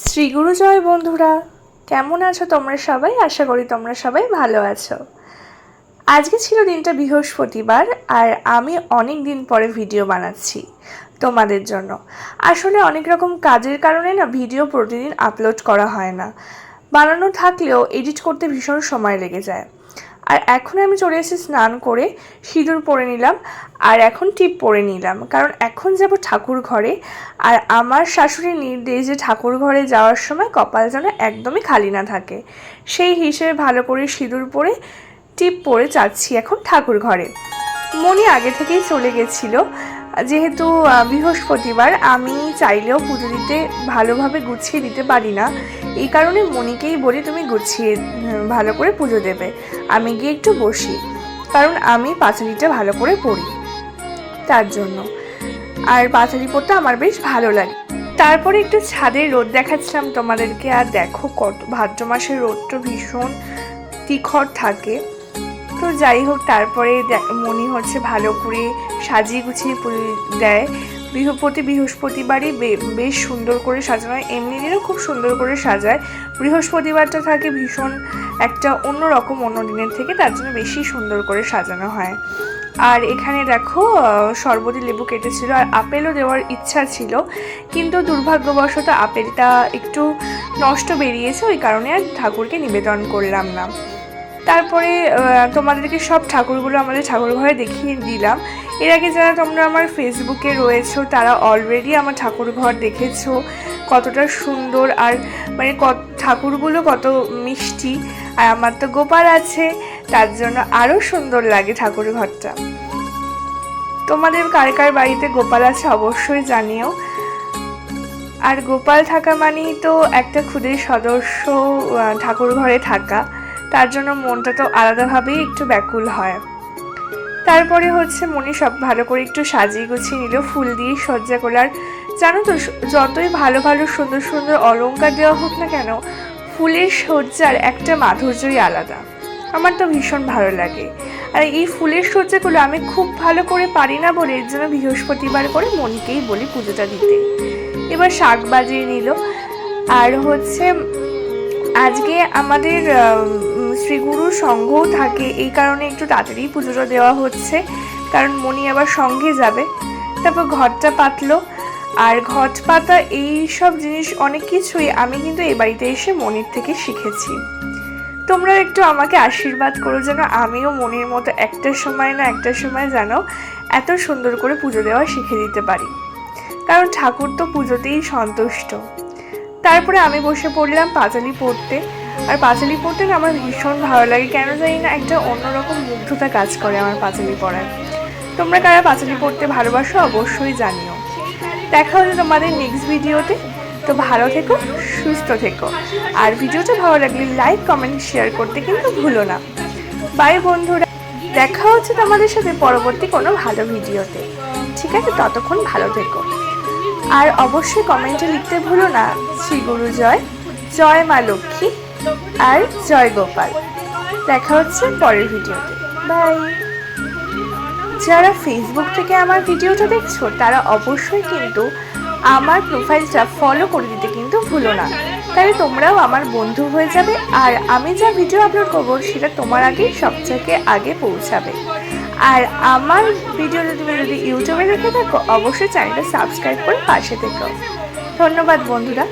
শ্রী গুরু জয় বন্ধুরা, কেমন আছো তোমরা সবাই? আশা করি তোমরা সবাই ভালো আছো। আজকে ছিল দিনটা বৃহস্পতিবার, আর আমি অনেক দিন পরে ভিডিও বানাচ্ছি তোমাদের জন্য। আসলে অনেক রকম কাজের কারণে না ভিডিও প্রতিদিন আপলোড করা হয় না, বানানো থাকলেও এডিট করতে ভীষণ সময় লেগে যায়। আর এখন আমি চলে এসেছি স্নান করে, সিঁদুর পরে নিলাম আর এখন টিপ পরে নিলাম, কারণ এখন যাব ঠাকুর ঘরে। আর আমার শাশুড়ির নির্দেশ যে ঠাকুর ঘরে যাওয়ার সময় কপাল যেন একদমই খালি না থাকে, সেই হিসেবে ভালো করে সিঁদুর পরে টিপ পরে যাচ্ছি এখন ঠাকুর ঘরে। মনি আগে থেকেই চলে গেছিল, যেহেতু বৃহস্পতিবার আমি চাইলেও পুজো দিতে ভালোভাবে গুছিয়ে দিতে পারি না, এই কারণে মনিকেই বলি তুমি গুছিয়ে ভালো করে পুজো দেবে, আমি গিয়ে একটু বসি, কারণ আমি পাঁচালিটা ভালো করে পড়ি তার জন্য। আর পাঁচালি পড়তে আমার বেশ ভালো লাগে। তারপরে একটু ছাদে রোদ দেখাচ্ছিলাম তোমাদেরকে, আর দেখো কত ভাদ্র মাসের রোদটা ভীষণ তীখর থাকে। তো যাই হোক, তারপরে মনি হচ্ছে ভালো করে সাজিয়ে গুছিয়ে পুজো দেয়। বৃহস্পতিবারই বেশ সুন্দর করে সাজানো হয়, এমনি দিনও খুব সুন্দর করে সাজায়। বৃহস্পতিবারটা থাকে ভীষণ একটা অন্যরকম অন্য দিনের থেকে, তার জন্য বেশি সুন্দর করে সাজানো হয়। আর এখানে দেখো শরবতী লেবু কেটেছিল, আর আপেলও দেওয়ার ইচ্ছা ছিল, কিন্তু দুর্ভাগ্যবশত আপেলটা একটু নষ্ট বেরিয়েছে, ওই কারণে আর ঠাকুরকে নিবেদন করলাম না। তারপরে তোমাদেরকে সব ঠাকুরগুলো আমাদের ঠাকুর ঘরে দেখিয়ে দিলাম। এর আগে যারা তোমরা আমার ফেসবুকে রয়েছো তারা অলরেডি আমার ঠাকুর ঘর দেখেছো, কতটা সুন্দর, আর মানে ঠাকুরগুলো কত মিষ্টি। আর আমার তো গোপাল আছে, তার জন্য আরও সুন্দর লাগে ঠাকুর ঘরটা। তোমাদের কার কার বাড়িতে গোপাল আছে অবশ্যই জানিও। আর গোপাল থাকা মানেই তো একটা ক্ষুদে সদস্য ঠাকুর ঘরে থাকা, তার জন্য মনটা তো আলাদাভাবেই একটু ব্যাকুল হয়। তারপরে হচ্ছে মনি সব ভালো করে একটু সাজিয়ে গুছিয়ে নিল, ফুল দিয়ে সজ্জা করল। আর জানো তো, যতই ভালো ভালো সুন্দর সুন্দর অলংকার দেওয়া হোক না কেন, ফুলের সজ্জার একটা মাধুর্যই আলাদা, আমার তো ভীষণ ভালো লাগে। আর এই ফুলের সজ্জাগুলো আমি খুব ভালো করে পারি না বলে এর জন্য বৃহস্পতিবার করে মনিকেই বলি পুজোটা দিতে। এবার শাক বাজিয়ে নিল। আর হচ্ছে আজকে আমাদের শ্রীগুরুর সঙ্ঘও থাকে, এই কারণে একটু তাড়াতাড়ি পুজোটা দেওয়া হচ্ছে, কারণ মনি আবার সঙ্গে যাবে। তারপর ঘরটা পাতলো, আর ঘট পাতা এই সব জিনিস অনেক কিছুই আমি কিন্তু এই বাড়িতে এসে মনির থেকে শিখেছি। তোমরা একটু আমাকে আশীর্বাদ করো যেন আমিও মনির মতো একটা সময় যেন এত সুন্দর করে পুজো দেওয়া শিখে দিতে পারি, কারণ ঠাকুর তো পুজোতেই সন্তুষ্ট। তারপরে আমি বসে পড়লাম পাঁচালি পড়তে। আর পাঁচালি পড়তে না আমার ভীষণ ভালো লাগে, কেন জানি না একটা অন্যরকম মুগ্ধতা কাজ করে আমার পাঁচালি পড়ায়। তোমরা কারা পাঁচালি পড়তে ভালোবাসো অবশ্যই জানিও। দেখা হচ্ছে তোমাদের নেক্সট ভিডিওতে। তো ভালো থেকো, সুস্থ থেকো, আর ভিডিওটা ভালো লাগলে লাইক কমেন্ট শেয়ার করতে কিন্তু ভুলো না। বাই বন্ধুরা, দেখা হচ্ছে তোমাদের সাথে পরবর্তী কোনো ভালো ভিডিওতে। ঠিক আছে, ততক্ষণ ভালো থেকো। আর অবশ্যই কমেন্টে লিখতে ভুলো না শ্রী গুরু জয়, জয় মা লক্ষ্মী, আর জয় গোপাল। দেখা হচ্ছে পরের ভিডিওতে। বাই। যারা ফেসবুক থেকে আমার ভিডিওটা দেখছো তারা অবশ্যই কিন্তু আমার প্রোফাইলটা ফলো করে দিতে কিন্তু ভুলো না, তাহলে তোমরাও আমার বন্ধু হয়ে যাবে, আর আমি যা ভিডিও আপলোড করবো সেটা তোমার আগেই সবথেকে আগে পৌঁছাবে। আর আমার ভিডিওটা তুমি যদি ইউটিউবে দেখে থাকো অবশ্যই চ্যানেলটা সাবস্ক্রাইব করে পাশে থেকো। ধন্যবাদ বন্ধুরা।